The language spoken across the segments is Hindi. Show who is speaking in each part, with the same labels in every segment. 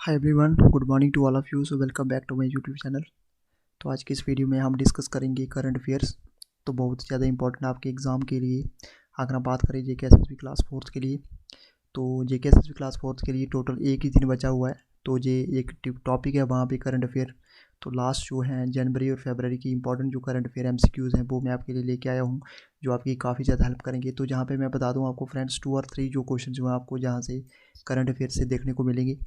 Speaker 1: Hi everyone, good morning to all of you. So welcome back to my YouTube channel. तो आज की इस वीडियो में हम डिस्कस करेंगे करंट अफेयर्स। तो बहुत ज़्यादा इंपॉर्टेंट आपके एग्ज़ाम के लिए। अगर हम बात करें जेकेएसएसबी क्लास फोर्थ के लिए, तो जेकेएसएसबी क्लास फोर्थ के लिए टोटल एक ही दिन बचा हुआ है। तो ये एक टॉपिक है वहाँ पे करंट अफेयर। तो लास्ट जो है जनवरी और फरवरी की इंपॉर्टेंट जो करंट अफेयर एमसीक्यूज़ हैं वो मैं आपके लिए लेके आया हूँ, जो आपकी काफ़ी ज़्यादा हेल्प करेंगे। तो जहाँ पे मैं बता दूँ आपको फ्रेंड्स, 2 और 3 जो क्वेश्चन जो हैं आपको जहाँ से करंट अफेयर से देखने को मिलेंगे।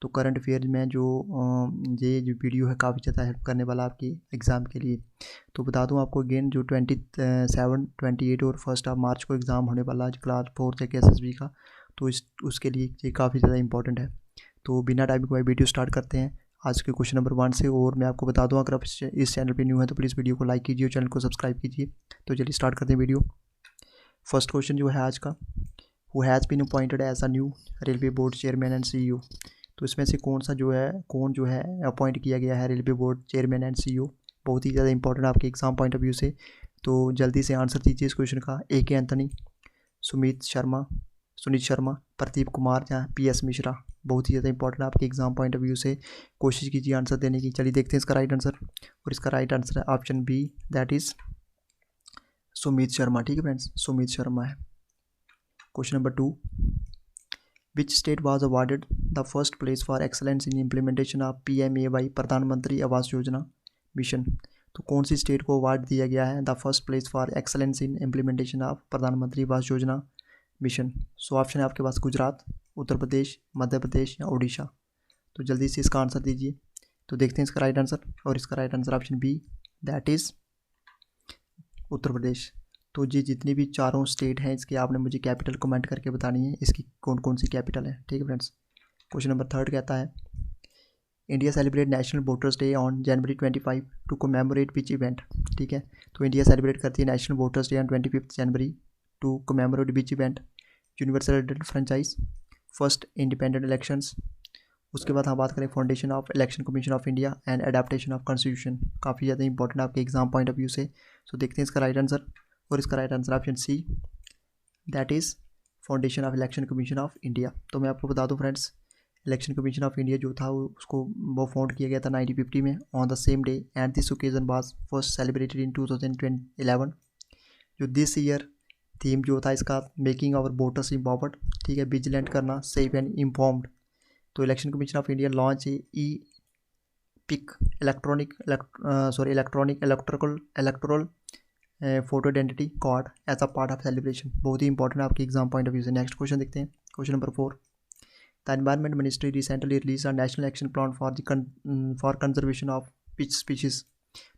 Speaker 1: तो करंट अफेयर में ये जो वीडियो है काफ़ी ज़्यादा हेल्प करने वाला आपकी एग्ज़ाम के लिए। तो बता दूं आपको अगेन, जो 27, 28 और 1 मार्च को एग्ज़ाम होने वाला है क्लास फोर्थ है एसएसबी का। तो उसके लिए ये काफ़ी ज़्यादा इंपॉर्टेंट है। तो बिना टाइम को वीडियो स्टार्ट करते हैं आज के क्वेश्चन नंबर 1 से। और मैं आपको बता दूं, अगर आप इस चैनल पर न्यू है तो प्लीज़ वीडियो को लाइक कीजिए और चैनल को सब्सक्राइब कीजिए। तो चलिए स्टार्ट करते हैं वीडियो। फर्स्ट क्वेश्चन जो है आज का, who has been appointed as a new railway board chairman and CEO. तो इसमें से कौन जो है अपॉइंट किया गया है railway board chairman and CEO. बहुत ही ज़्यादा इंपॉर्टेंट आपके एग्जाम पॉइंट ऑफ व्यू से। तो जल्दी से आंसर दीजिए इस क्वेश्चन का। ए एंथनी, सुनीत शर्मा, प्रदीप कुमार या पीएस मिश्रा। बहुत ही ज़्यादा इंपॉर्टेंट आपके एग्जाम पॉइंट ऑफ व्यू से। कोशिश कीजिए आंसर देने की। चलिए देखते हैं इसका राइट आंसर। और इसका राइट आंसर है option B, that is Sumit Sharma. ठीक है फ्रेंड्स, सुमित शर्मा है। Question number 2, Which state was awarded the first place for excellence in implementation of PMAY प्रधानमंत्री आवास योजना मिशन। तो कौन सी स्टेट को अवार्ड दिया गया है the first place for excellence in implementation of प्रधानमंत्री आवास योजना मिशन। सो ऑप्शन है आपके पास गुजरात, उत्तर प्रदेश, मध्य प्रदेश या उड़ीसा। तो जल्दी से इसका आंसर दीजिए। तो देखते हैं इसका राइट आंसर। और इसका right answer option B, that is Uttar Pradesh. तो ये जितनी भी चारों स्टेट हैं इसके आपने मुझे कैपिटल कमेंट करके बतानी है, इसकी कौन कौन सी कैपिटल है। ठीक है फ्रेंड्स। क्वेश्चन नंबर 3 कहता है, India celebrate national voters day on January 25 to commemorate which event. ठीक है, तो इंडिया सेलिब्रेट करती है national voters day on 25 January to commemorate which event. Universal एडेड फ्रेंचाइज, फर्स्ट इंडिपेंडेंट इलेक्शंस। उसके बाद हम बात करें foundation of election commission of India and adaptation of constitution. काफ़ी ज़्यादा इंपॉर्टेंट आपके एग्जाम पॉइंट ऑफ व्यू से। तो देखते हैं इसका राइट आंसर। और इसका right answer option C, that is foundation of election commission of India. तो मैं आपको बता दूं friends, election commission of India जो था उसको वो फाउंड किया गया था 1950 में on the same day, and this occasion was first celebrated in 2011। जो दिस ईयर थीम जो था इसका, मेकिंग आवर वोटर्स इम्पावर्ड। ठीक है, विजिलेंट करना, सेफ एंड इन्फॉर्म्ड। तो election commission of India launch E pic electronic electoral photo identity card as a part of celebration. बहुत ही इंपॉर्टेंट आपके एग्जाम पॉइंट ऑफ व्यू से। नेक्स्ट क्वेश्चन देखते हैं। Question number 4, the environment ministry recently release a national action plan for conservation of which species.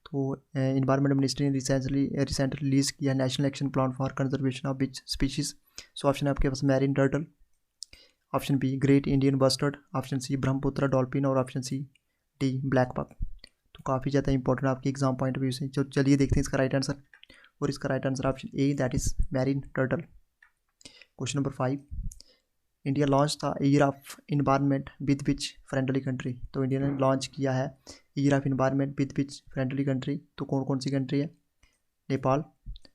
Speaker 1: तो एनवायरमेंट मिनिस्ट्री ने रिसेंटली रिलीज किया national action plan for conservation of which species. So option है आपके पास marine turtle, option B great Indian bustard, option C Brahmaputra dolphin और option C D black buck. तो काफ़ी ज़्यादा इंपॉर्टेंट आपके एग्जाम पॉइंट ऑफ व्यू से। तो चलिए देखते हैं इसका राइट आंसर। और इसका right answer option A, that is marine turtle. Question number 5, India launch the year of environment with which friendly country. तो इंडिया ने लॉन्च किया है year of environment with which friendly country. तो कौन कौन सी कंट्री है? नेपाल,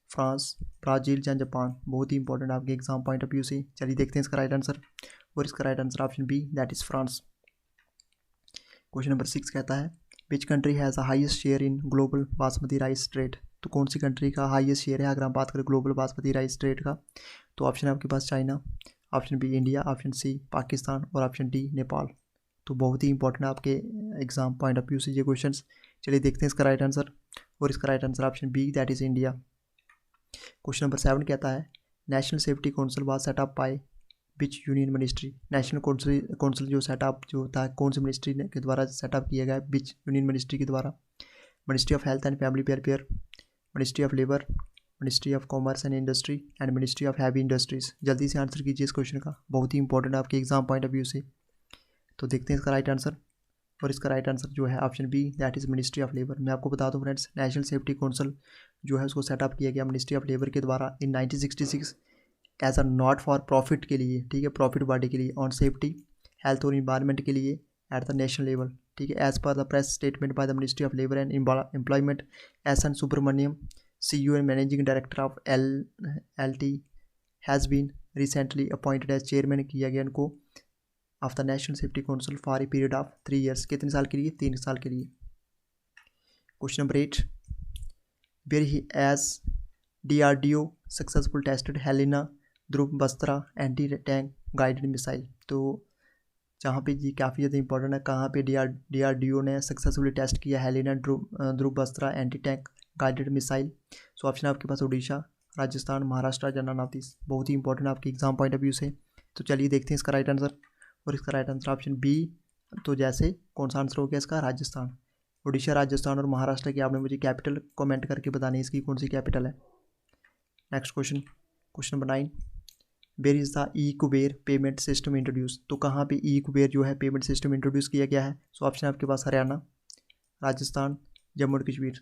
Speaker 1: फ्रांस, ब्राज़ील या जापान। बहुत ही इंपॉर्टेंट आपके एग्जाम पॉइंट ऑफ व्यू से। चलिए देखते हैं इसका राइट आंसर। और इसका right answer option B, that is France. Question number 6 कहता है, which country has the highest share in global basmati rice trade. तो कौन सी कंट्री का हाईएस्ट शेयर है अगर हम बात करें ग्लोबल बासमती राइस ट्रेड का? तो ऑप्शन है आपके पास China, option B India, option C Pakistan और ऑप्शन डी नेपाल। तो बहुत ही इंपॉर्टेंट आपके एग्जाम पॉइंट ऑफ व्यू से ये क्वेश्चंस। चलिए देखते हैं इसका राइट आंसर। और इसका right answer option B, that is India. Question number 7 कहता है, national safety council was set up by which union ministry. National council जो सेटअप जो था कौन सी मिनिस्ट्री के द्वारा सेटअप किया गया? विच यूनियन मिनिस्ट्री के द्वारा? Ministry of health and family welfare, ministry of labour, ministry of commerce and industry and ministry of heavy industries. जल्दी से आंसर कीजिए इस क्वेश्चन का, बहुत ही इंपॉर्टेंट आपके एग्जाम पॉइंट ऑफ व्यू से। तो देखते हैं इसका राइट आंसर। और इसका राइट आंसर जो है option B, that is ministry of labour. मैं आपको बता दूं फ्रेंड्स, नेशनल सेफ्टी काउंसिल जो है उसको सेटअप किया गया मिनिस्ट्री ऑफ लेबर के द्वारा in 1966 as a not for profit के लिए। ठीक है, प्रॉफिट बॉडी के लिए, ऑन सेफ्टी, हेल्थ और इन्वायरमेंट के लिए एट द नेशनल लेवल। ठीक है, as per the press statement by the ministry of labour and employment, S N Subramanyam, CEO and managing director of LT has been recently appointed as chairman किया गया इनको of the national safety council for a period of 3 years, कितने साल के लिए? 3 साल के लिए। Question number 8, where he as DRDO successful tested Helina Dhruvastra anti tank guided missile. तो जहाँ पे जी काफ़ी ज़्यादा इंपॉर्टेंट है, कहाँ पे DRDO ने सक्सेसफुली टेस्ट किया Helina Dhruvastra anti tank guided missile. So option आपके पास Odisha, Rajasthan, Maharashtra, general north east. बहुत ही इंपॉर्टेंट आपके एग्जाम पॉइंट ऑफ व्यू से। तो चलिए देखते हैं इसका राइट आंसर, और इसका राइट आंसर ऑप्शन बी। तो जैसे कौन सा आंसर हो गया इसका? राजस्थान। उड़ीसा, राजस्थान और महाराष्ट्र की आपने मुझे कैपिटल कमेंट करके बतानी है इसकी कौन सी कैपिटल है। Next question, question number 9, where is the E Kuber payment system introduce. तो कहाँ पे ई कुबेर जो है पेमेंट सिस्टम इंट्रोड्यूस किया गया है? सो ऑप्शन आपके पास Haryana, Rajasthan, Jammu and Kashmir,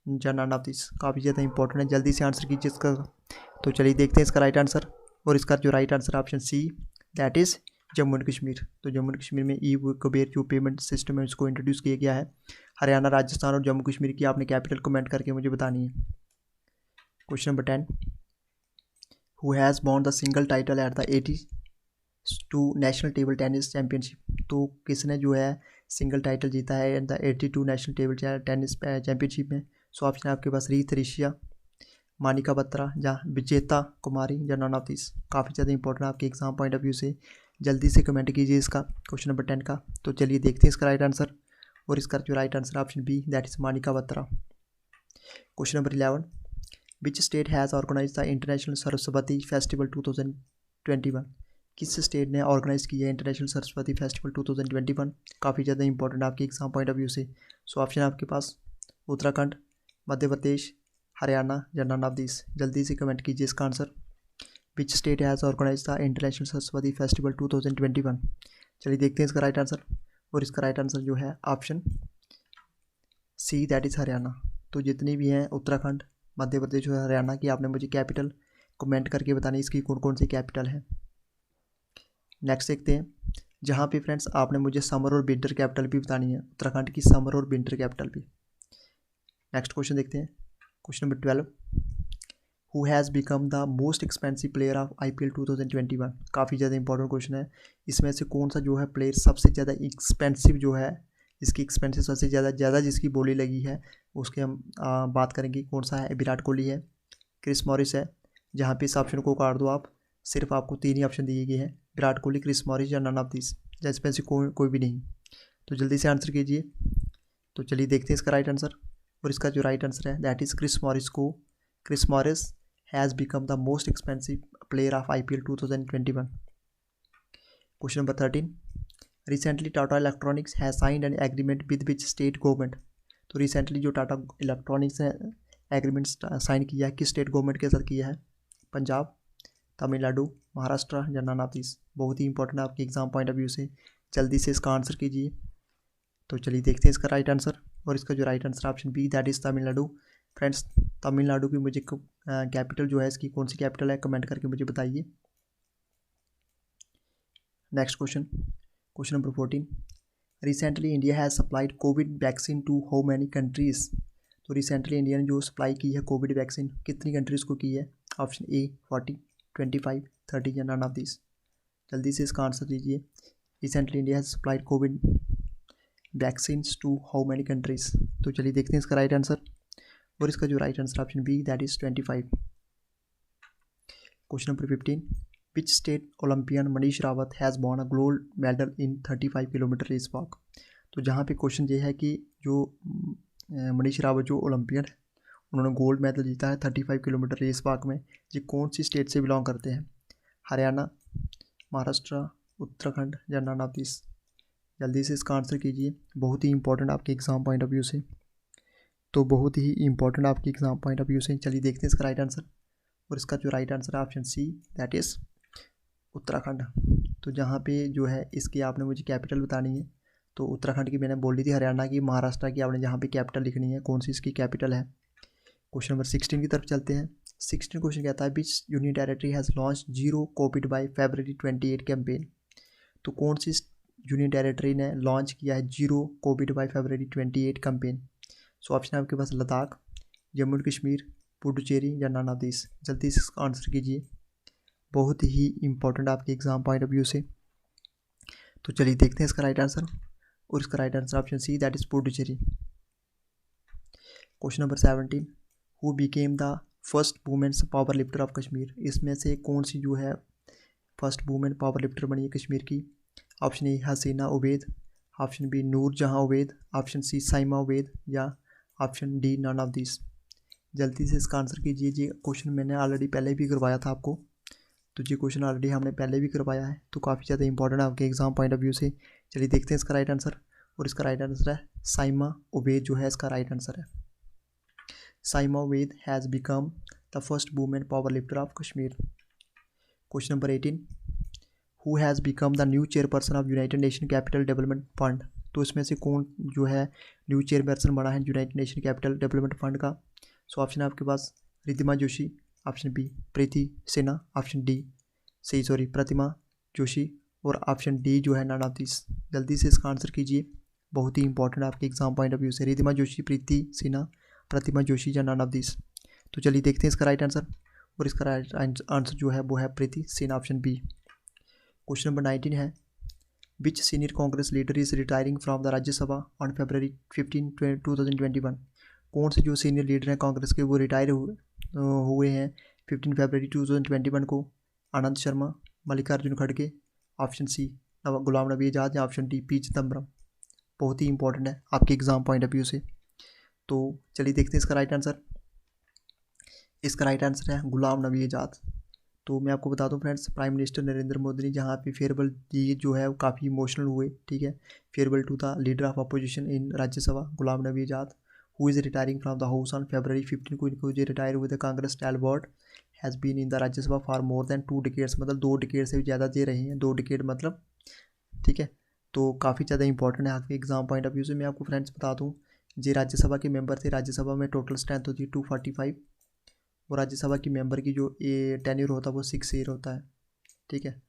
Speaker 1: general north east. काफ़ी ज़्यादा इंपॉर्टेंट है, जल्दी से आंसर कीजिए इसका। तो चलिए देखते हैं इसका राइट आंसर, और इसका जो right answer option C, that is Jammu and Kashmir. तो जम्मू एंड कश्मीर में ई कुबेर जो पेमेंट सिस्टम है उसको इंट्रोड्यूस किया गया है। हरियाणा, राजस्थान और जम्मू कश्मीर की आपने कैपिटल कमेंट करके मुझे बतानी है। Question number 10, who has won the single title at the 82 national table tennis championship. तो किसने जो है सिंगल टाइटल जीता है at the 82 national table tennis championship में? सो ऑप्शन आपके पास रीत ऋषिया, मानिका बत्रा, जहाँ विजेता कुमारी, जनरल नॉर्थ ईस्ट। काफ़ी ज़्यादा इंपॉर्टेंट आपके एग्जाम पॉइंट ऑफ व्यू से, जल्दी से कमेंट कीजिए इसका क्वेश्चन नंबर 10 का। तो चलिए देखते हैं इसका राइट आंसर, और इसका जो right answer option B, that is Manika Batra. Question number 11, which state has organise the international Saraswati festival 2021। किस स्टेट ने ऑर्गेनाइज किया है इंटरनेशनल सरस्वती फेस्टिवल 2021? काफ़ी ज़्यादा इंपॉर्टेंट आपके एग्जाम पॉइंट ऑफ व्यू से। सो ऑप्शन आपके पास Uttarakhand, Madhya Pradesh, Haryana, general north east. जल्दी से कमेंट कीजिए इसका answer, which state has organise the international Saraswati festival 2021। चलिए देखते हैं इसका राइट आंसर, और इसका राइट आंसर जो है option C, that is Haryana. तो जितनी भी हैं उत्तराखंड, मध्य प्रदेश और हरियाणा की आपने मुझे कैपिटल कमेंट करके बतानी इसकी कौन कौन सी कैपिटल है। नेक्स्ट देखते हैं, जहाँ पे फ्रेंड्स आपने मुझे समर और विंटर कैपिटल भी बतानी है, उत्तराखंड की समर और विंटर कैपिटल भी। नेक्स्ट क्वेश्चन देखते हैं, question number 12, who has become the most expensive player of IPL 2021। काफ़ी ज़्यादा इंपॉर्टेंट क्वेश्चन है, इसमें से कौन सा जो है प्लेयर सबसे ज़्यादा एक्सपेंसिव जो है, इसकी एक्सपेंसिव सबसे ज़्यादा जिसकी बोली लगी है उसके हम बात करेंगे। कौन सा है? विराट कोहली है, क्रिस मॉरिस है। जहाँ पे इस ऑप्शन को काट दो आप, सिर्फ आपको 3 ही ऑप्शन दिए गए हैं, विराट कोहली, क्रिस मॉरिस या नन ऑफ दिस। एक्सपेंसिव कोई भी नहीं। तो जल्दी से आंसर कीजिए। तो चलिए देखते हैं इसका राइट आंसर, और इसका जो राइट आंसर है दैट इज़ क्रिस मॉरिस को। Chris Morris has become the most expensive player of IPL 2021। Question number 13, recently Tata electronics has signed an agreement with which state government. तो रिसेंटली जो टाटा इलेक्ट्रॉनिक्स ने एग्रीमेंट साइन किया है किस स्टेट गवर्नमेंट के साथ किया है? Punjab, Tamil Nadu, Maharashtra, general north east. बहुत ही इंपॉर्टेंट आपके एग्जाम पॉइंट ऑफ व्यू से, जल्दी से इसका आंसर कीजिए। तो चलिए देखते हैं इसका राइट आंसर, और इसका जो right answer option B, that is Tamil Nadu. Friends Tamil Nadu की मुझे कैपिटल जो है इसकी कौन सी कैपिटल है कमेंट करके मुझे बताइए। Next question, question number 14, recently India has supplied covid vaccine to how many countries. तो रिसेंटली इंडिया ने जो सप्लाई की है कोविड वैक्सीन कितनी कंट्रीज़ को की है? ऑप्शन ए 40, 25, 30 या नन ऑफ दिस। जल्दी से इसका आंसर दीजिए। Recently India has supplied covid vaccines to how many countries. तो चलिए देखते हैं इसका राइट आंसर, और इसका जो right answer option B, that is 25। Question number 15, which state olympian Manish Rawat has won a gold medal in 35 kilometre race walk. तो जहाँ पे क्वेश्चन ये है कि जो मनीष रावत जो ओलंपियन है उन्होंने गोल्ड मेडल जीता है 35 किलोमीटर रेस वॉक में, ये कौन सी स्टेट से बिलोंग करते हैं? हरियाणा, महाराष्ट्र, उत्तराखंड या नन ऑफ दिस। जल्दी से इसका आंसर कीजिए, बहुत ही इंपॉर्टेंट आपके एग्जाम पॉइंट ऑफ व्यू से। तो बहुत ही इंपॉर्टेंट आपके एग्जाम पॉइंट ऑफ व्यू से। चलिए देखते हैं इसका राइट आंसर, और इसका जो राइट आंसर है option C, that is Uttarakhand. तो जहाँ पे जो है इसकी आपने मुझे कैपिटल बतानी है, तो उत्तराखंड की मैंने बोल दी थी, हरियाणा की, महाराष्ट्र की आपने जहाँ पे कैपिटल लिखनी है कौन सी इसकी कैपिटल है। क्वेश्चन नंबर 16 की तरफ चलते हैं। 16 क्वेश्चन कहता है which union territory has launch zero covid by February 28 campaign. तो कौन सी यूनियन टेरेटरी ने लॉन्च किया है zero covid by February 28 campaign? So option आपके पास लद्दाख, जम्मू एंड कश्मीर, पुडुचेरी या नन ऑफ दिस। जल्दी से इसका आंसर कीजिए, बहुत ही इंपॉर्टेंट आपके एग्जाम पॉइंट ऑफ व्यू से। तो चलिए देखते हैं इसका राइट आंसर, और इसका right answer option C that is Puducherry. Question number 17, who became the first women's power lifter of Kashmir. इसमें से कौन सी जो है फर्स्ट वुमेन पावर लिफ्टर बनी है कश्मीर की। Option A Hasina Ubaid, option B Noor Jahan Ubaid, option C Saima Ubaid, या option D none of this. जल्दी से इसका आंसर कीजिए। ये क्वेश्चन मैंने ऑलरेडी पहले भी करवाया था आपको, तो ये क्वेश्चन ऑलरेडी हमने पहले भी करवाया है, तो काफ़ी ज़्यादा इंपॉर्टेंट है आपके एग्जाम पॉइंट ऑफ व्यू से। चलिए देखते हैं इसका राइट आंसर, और इसका राइट आंसर है साइमा उबैद जो है इसका राइट आंसर है। Saima Ubaid has become the first women power lifter of Kashmir. Question number 18, who has become the new chairperson of United nation capital development fund. तो इसमें से कौन जो है न्यू चेयरपर्सन बना है United nation capital development fund का। सो ऑप्शन है आपके पास रिद्धिमा जोशी, ऑप्शन बी प्रीति सिन्हा, ऑप्शन डी प्रतिमा जोशी, और ऑप्शन डी जो है नन ऑफ दिस। जल्दी से इसका आंसर कीजिए, बहुत ही इंपॉर्टेंट है आपके एग्जाम पॉइंट ऑफ व्यू से। रिद्धिमा जोशी, प्रीति सिन्हा, प्रतिमा जोशी या नन ऑफ दिस। तो चलिए देखते हैं इसका राइट आंसर, और इसका राइट आंसर जो है वो है Preeti Sinha, option B. Question number 19 है, which senior Congress leader is retiring from the Rajya Sabha on February 15, 2021। कौन से जो सीनियर लीडर हैं कांग्रेस के वो रिटायर हुए हैं 15 फरवरी 2021 को। आनंद शर्मा, मल्लिकार्जुन खड़गे, ऑप्शन सी गुलाम नबी आज़ाद, या ऑप्शन डी पी चिदम्बरम। बहुत ही इंपॉर्टेंट है आपके एग्जाम पॉइंट ऑफ व्यू से। तो चलिए देखते हैं इसका राइट आंसर। इसका राइट आंसर है गुलाम नबी आज़ाद। तो मैं आपको बता दूं friends, prime minister Narendra Modi ने जहाँ पे फेयरवेल दी जो है वो काफ़ी इमोशनल हुए, ठीक है। Farewell to the leader of opposition in Rajya Sabha Ghulam Nabi Azad, who is retiring from the house on February 15 को इनको जो रिटायर हुए थे। Congress stalwart has been in the Rajya Sabha for more than 2 decades, मतलब 2 डिकेड से भी ज़्यादा दे रहे हैं, 2 डिकेड मतलब, ठीक है। तो काफ़ी ज़्यादा इंपॉर्टेंट है आपके एग्जाम पॉइंट ऑफ व्यू से। मैं आपको फ्रेंड्स बता दूँ, जो राज्यसभा के मेंबर थे, राज्यसभा में टोटल स्ट्रेंथ होती है 245, और राज्यसभा की मेंबर की जो टेन्योर होता है वो 6 ईयर होता है, ठीक है।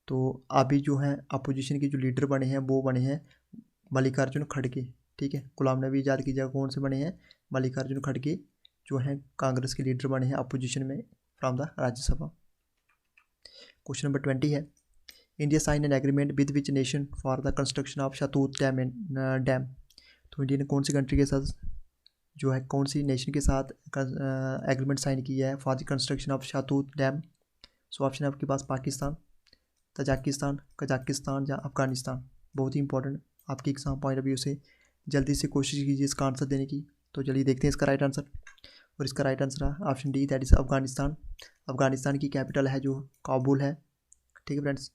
Speaker 1: तो अभी जो है अपोजिशन के जो लीडर बने हैं वो बने हैं मल्लिकार्जुन खड़गे, ठीक है। गुलाम नबी आज़ाद की जगह कौन से बने हैं, मल्लिकार्जुन खड़गे जो हैं कांग्रेस के लीडर बने हैं अपोजिशन में from the Rajya Sabha. Question number 20 है, India sign an agreement with which nation for the construction of Shahtoot dam. तो इंडिया ने कौन सी कंट्री के साथ जो है, कौन सी नेशन के साथ एग्रीमेंट साइन किया है for the construction of Shahtoot dam. So option है आपके पास पाकिस्तान, तजाकिस्तान, कजाकिस्तान या अफगानिस्तान। बहुत ही इंपॉर्टेंट आपके एग्जाम पॉइंट ऑफ व्यू से। जल्दी से कोशिश कीजिए इसका आंसर देने की। तो चलिए देखते हैं इसका राइट आंसर, और इसका राइट आंसर है option D that is Afghanistan. Afghanistan की कैपिटल है जो काबुल है, ठीक है फ्रेंड्स।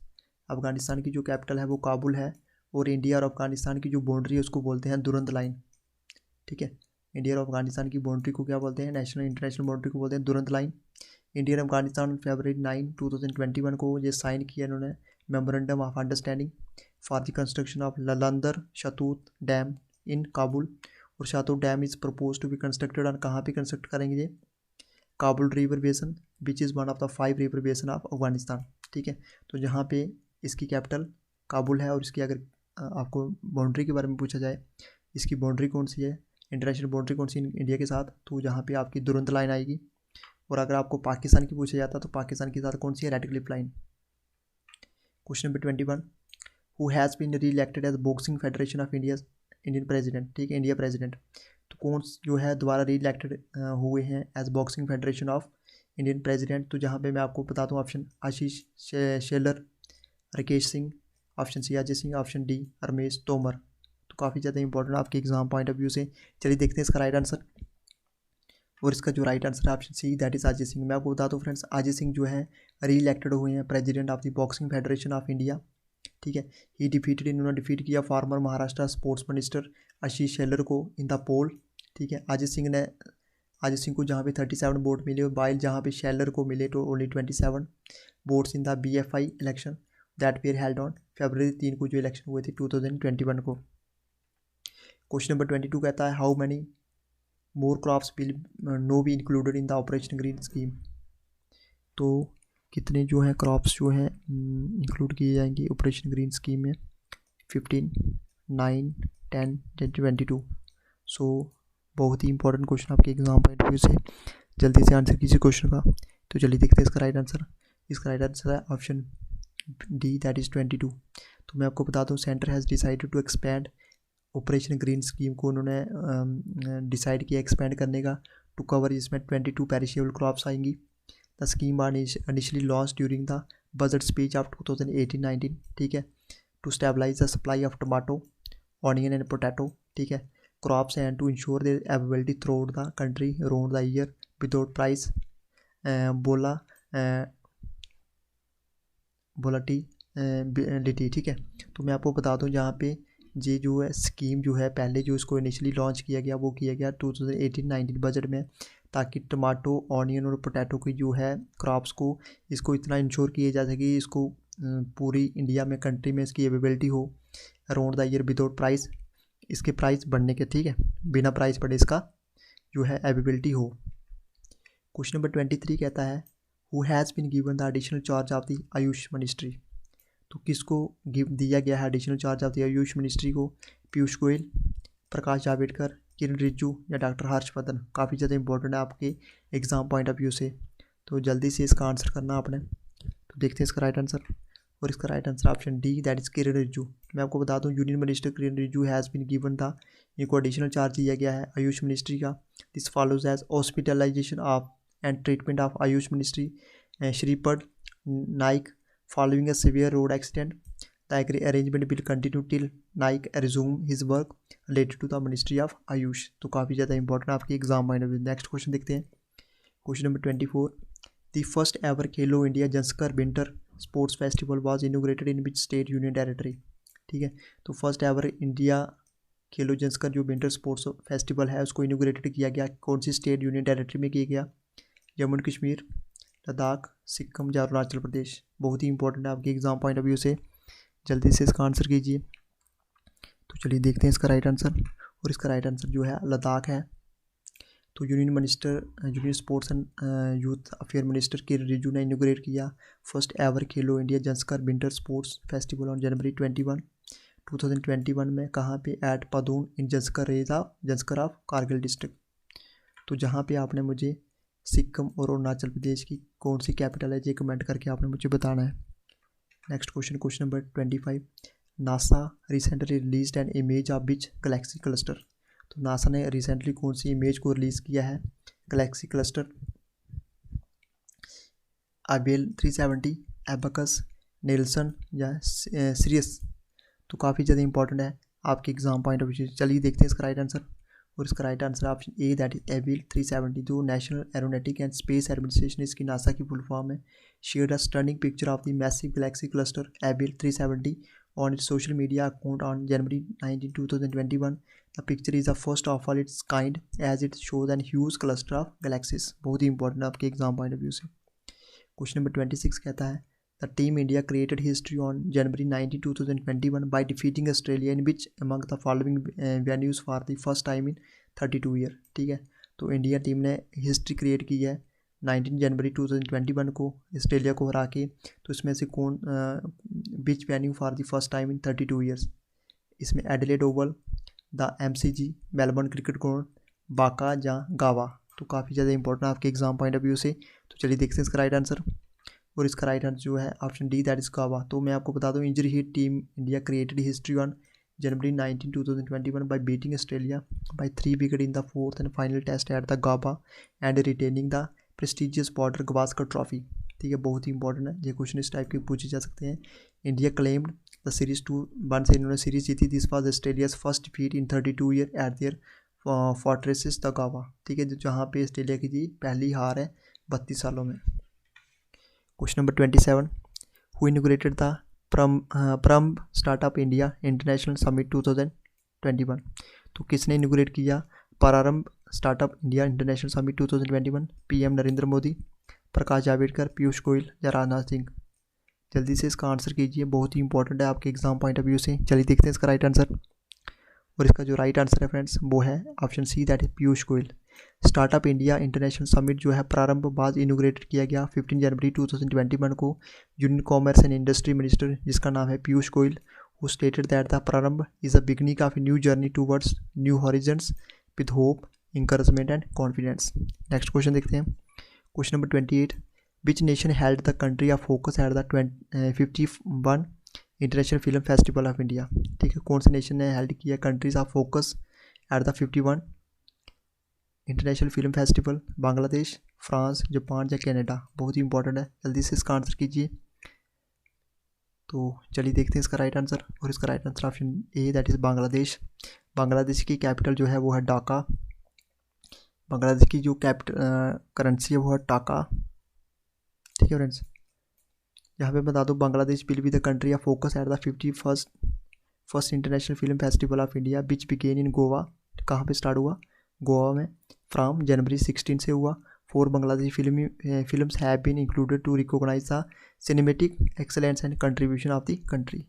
Speaker 1: अफगानिस्तान की जो कैपिटल है वो काबुल है, और इंडिया और अफगानिस्तान की जो बाउंड्री है उसको बोलते हैं दुरंत लाइन, ठीक है। इंडिया और अफगानिस्तान की बाउंड्री को क्या बोलते हैं, नेशनल इंटरनेशनल बाउंड्री को बोलते हैं दुरंत लाइन। इंडिया और अफगानिस्तान February 9, 2021 को ये साइन किया इन्होंने memorandum of understanding for the construction of Lalandar Shahtoot dam in Kabul. और Shahtoot dam is propose to be constructed on, कहाँ पे कंस्ट्रक्ट करेंगे ये, Kabul river basin which is one of the 5 river basin of Afghanistan, ठीक है। तो जहाँ पे इसकी कैपिटल काबुल है, और इसकी अगर आपको बाउंड्री के बारे में पूछा जाए, इसकी बाउंड्री कौन सी है, इंटरनेशनल बाउंड्री कौन सी इंडिया के साथ, तो जहाँ पे आपकी दुरंत लाइन आएगी। और अगर आपको पाकिस्तान की पूछा जाता तो पाकिस्तान के साथ कौन सी है, Radcliffe line. Question number 21, who has been re elected as boxing federation of Indian president, ठीक है, इंडिया प्रेसिडेंट। तो कौन जो है दोबारा री इलेक्टेड हुए हैं as boxing federation of Indian president. तो जहाँ पे मैं आपको बता दूँ, option Ashish Shelar, Rakesh Singh, option C Ajay Singh, option D Ramesh Tomar. तो काफ़ी ज़्यादा इंपॉर्टेंट आपके एग्जाम पॉइंट ऑफ व्यू से। चलिए देखते हैं इसका राइट आंसर, और इसका जो राइट आंसर है option C that is Ajay Singh. मैं आपको बता दूँ फ्रेंड्स, अजय सिंह जो है री इलेक्टेड हुए हैं president of the boxing federation of India, ठीक है। ही डिफीटेड, इन्होंने डिफीट किया फॉर्मर महाराष्ट्र स्पोर्ट्स मिनिस्टर आशीष शेलर को इन द पोल, ठीक है। अजय सिंह को जहाँ पे 37 वोट मिले, वाइल जहाँ पे शेलर को मिले तो only 27 votes in the BFI election that where held on February 3 को जो इलेक्शन हुए थे 2021 को। क्वेश्चन नंबर 22 कहता है, how many more crops will no be included in the operation green scheme. तो कितने जो है क्रॉप्स जो है इंक्लूड किए जाएंगे ऑपरेशन ग्रीन स्कीम में, 15, 9, 10, 22। सो बहुत ही इंपॉर्टेंट क्वेश्चन आपके एग्जाम पॉइंट ऑफ व्यू से। जल्दी से आंसर कीजिए क्वेश्चन का। तो चलिए देखते हैं इसका राइट आंसर। इसका राइट आंसर है ऑप्शन डी दैट इज़ 22। तो मैं आपको बता दूं centre has decided to expand operation green scheme को उन्होंने डिसाइड किया एक्सपेंड करने का टू कवर, इसमें 22 पेरिशेबल क्रॉप्स आएंगी। The scheme are initially launch during the budget speech of 2018-19, ठीक है, to stabilise the supply of tomato, onion and potato, ठीक है, crops and to ensure their availability throughout the country around the year without price volatility, ठीक है। तो मैं आपको बता दूं जहाँ पे ये जो है स्कीम जो है पहले जो इसको इनिशियली लॉन्च किया गया वो किया गया 2018-19 बजट में, ताकि टमाटो, ऑनियन और पोटैटो की जो है क्रॉप्स को इसको इतना इंश्योर किया जा सके, इसको पूरी इंडिया में कंट्री में इसकी अवेलेबिलिटी हो around the year without price, इसके प्राइस बढ़ने के, ठीक है, बिना प्राइस बढ़े इसका जो है अवेलेबिलिटी हो। क्वेश्चन नंबर 23 कहता है who has been given the additional charge of the AYUSH ministry. तो किसको दिया गया है additional charge of the AYUSH ministry को? पीयूष गोयल, प्रकाश जावड़ेकर, किरण रिजिजू या डॉक्टर हर्षवर्धन। काफ़ी ज़्यादा इंपॉर्टेंट है आपके एग्जाम पॉइंट ऑफ व्यू से, तो जल्दी से इसका आंसर करना आपने। तो देखते हैं इसका राइट आंसर, और इसका right answer option D that is Kiran Rijiju. मैं आपको बता दूं union minister Kiran Rijiju has been given था, इनको एडिशनल चार्ज दिया गया है आयुष मिनिस्ट्री का। This follows as hospitalisation of and treatment of Ayush ministry Shripad Naik following a severe road accident. The arrangement will continue till Naik resume his work related to the Ministry of Ayush। तो काफ़ी ज़्यादा इंपॉर्टेंट आपकी exam point of view. Next question देखते हैं, question number 24। The first ever Khelo India Zanskar winter sports festival was inaugurated in which state union territory, ठीक है। तो फर्स्ट एवर इंडिया खेलो जंस्कर जो विंटर स्पोर्ट्स फेस्टिवल है उसको इनोग्रेटेड किया गया कौन सी स्टेट यूनियन टेरिटरी में किया गया? जम्मू एंड कश्मीर, लद्दाख, सिक्किम या अरुणाचल प्रदेश। बहुत ही इंपॉर्टेंट है आपके एग्जाम पॉइंट ऑफ व्यू से, जल्दी से इसका आंसर कीजिए। तो चलिए देखते हैं इसका राइट आंसर, और इसका राइट आंसर जो है लद्दाख है। तो union sports and youth affair minister Kiran Rijiju ने इनोग्रेट किया first ever Khelo India Zanskar winter sports festival on January 21, 2021 में। कहाँ पे? At Padum in Zanskar of Kargil district. तो जहाँ पे आपने मुझे सिक्किम और अरुणाचल प्रदेश की कौन सी कैपिटल है ये कमेंट करके आपने मुझे बताना है। Next question, question number 25। NASA recently released an image of which galaxy cluster. तो नासा ने रिसेंटली कौन सी इमेज को रिलीज़ किया है galaxy cluster? Abell 370, Abacus, Nelson या सीरियस। तो काफ़ी ज़्यादा इंपॉर्टेंट है आपके एग्जाम पॉइंट ऑफ व्यू। चलिए देखते हैं इसका राइट आंसर, और इसका right answer option A that is Abell 370। जो national aeronautic and space administration इसकी नासा की फुल फॉर्म है, shared a stunning picture of the massive galaxy cluster Abell 370 on its social media account on January 19, 2021। The picture is the first of all its kind as it shows an huge cluster of galaxies. बहुत ही इंपॉर्टेंट है आपके एग्जाम पॉइंट ऑफ व्यू से। क्वेश्चन नंबर 26 कहता है the team India created history on January 19, 2021 by defeating Australia in which among the following venues for the first time in 32 year, ठीक है। तो इंडिया टीम ने हिस्ट्री क्रिएट की है 19 जनवरी 2021 को ऑस्ट्रेलिया को हरा के। तो इसमें से कौन which venue for the first time in 32 years? इसमें Adelaide Oval, the MCG, Melbourne Cricket Ground, बाका या गावा। तो काफ़ी ज़्यादा इंपॉर्टेंट आपके एग्जाम पॉइंट ऑफ व्यू से। तो चलिए देखते हैं इसका राइट आंसर, और इसका राइट आंसर जो है ऑप्शन डी दैट इज गावा। तो मैं आपको बता दूं injury hit team India created history on January 19, 2021 by beating Australia by 3 wickets in the fourth and final test at the Gabba and retaining the prestigious Border Gavaskar Trophy, ठीक है। बहुत ही इंपॉर्टेंट है ये क्वेश्चन, इस टाइप के पूछे जा सकते हैं। इंडिया क्लेम्ड द सीरीज 2-1 से इन्होंने सीरीज जीती। This was Australia's first defeat in 32 year eight there fortresses the गावा, ठीक है, जहाँ पे ऑस्ट्रेलिया की जी पहली हार है 32 सालों में। Question number 27। Who inaugurated the Prarambh startup India international summit 2021। तो किसने इनोग्रेट किया Prarambh startup India international summit 2021? PM Narendra Modi, Prakash Javadekar, Piyush Goyal या राजनाथ सिंह। जल्दी से इसका आंसर कीजिए, बहुत ही इंपॉर्टेंट है आपके एग्जाम पॉइंट ऑफ व्यू से। चलिए देखते हैं इसका राइट आंसर, और इसका जो राइट आंसर है फ्रेंड्स वो है ऑप्शन सी दैट है Piyush Goyal. Startup India international summit जो है प्रारंभ बाद इनोग्रेटेड किया गया 15 जनवरी 2021 को union commerce and industry minister जिसका नाम है Piyush Goyal, who stated that the Prarambh is a beginning of new journey towards new horizons with hope, encouragement and confidence. Next question देखते हैं, question number 28। Which nation held the country of focus at the 51 international film festival of India. ठीक है, कौन से नेशन ने हेल्ड किया countries of focus at the 51 international film festival? Bangladesh, France, Japan या कनाडा? बहुत ही इंपॉर्टेंट है, जल्दी से इसका आंसर कीजिए। तो चलिए देखते हैं इसका राइट आंसर, और इसका right answer option A that is Bangladesh. Bangladesh की कैपिटल जो है वो है ढाका। बांग्लादेश की जो कैपिटल करेंसी है वो है टाका। ठीक है फ्रेंड्स, यहाँ पे बता दो Bangladesh will be the country of focus at the 51st international film festival of India which began in Goa. कहाँ पे स्टार्ट हुआ? गोवा में, फ्रॉम जनवरी 16 से हुआ। 4 Bangladeshi films have been included to recognise the cinematic excellence and contribution of the country.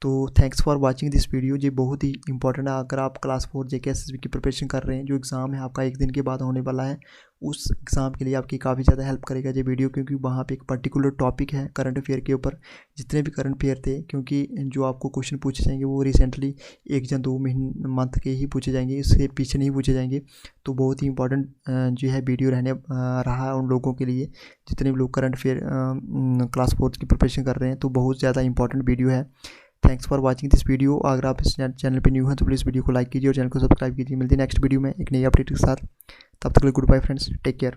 Speaker 1: तो thanks for watching this video. ये बहुत ही इंपॉर्टेंट है अगर आप क्लास 4 जेके एसएसबी की प्रिपरेशन कर रहे हैं। जो एग्ज़ाम है आपका एक दिन के बाद होने वाला है, उस एग्ज़ाम के लिए आपकी काफ़ी ज़्यादा हेल्प करेगा ये वीडियो, क्योंकि वहाँ पे एक पर्टिकुलर टॉपिक है करंट अफेयर के ऊपर, जितने भी करंट अफेयर थे, क्योंकि जो आपको क्वेश्चन पूछे जाएंगे वो रिसेंटली 1 या 2 मंथ के ही पूछे जाएंगे, इससे पीछे नहीं पूछे जाएंगे। तो बहुत ही इंपॉर्टेंट जो है वीडियो रहा है उन लोगों के लिए जितने भी लोग करंट अफेयर क्लास 4 की प्रिपरेशन कर रहे हैं। तो बहुत ज़्यादा इंपॉर्टेंट वीडियो है। Thanks for watching this video. अगर आप इस चैनल पे न्यू हैं तो प्लीज़ वीडियो को लाइक कीजिए और चैनल को सब्सक्राइब कीजिए। मिलती है नेक्स्ट वीडियो में एक नई अपडेट के साथ। तब तक के लिए goodbye friends, take care.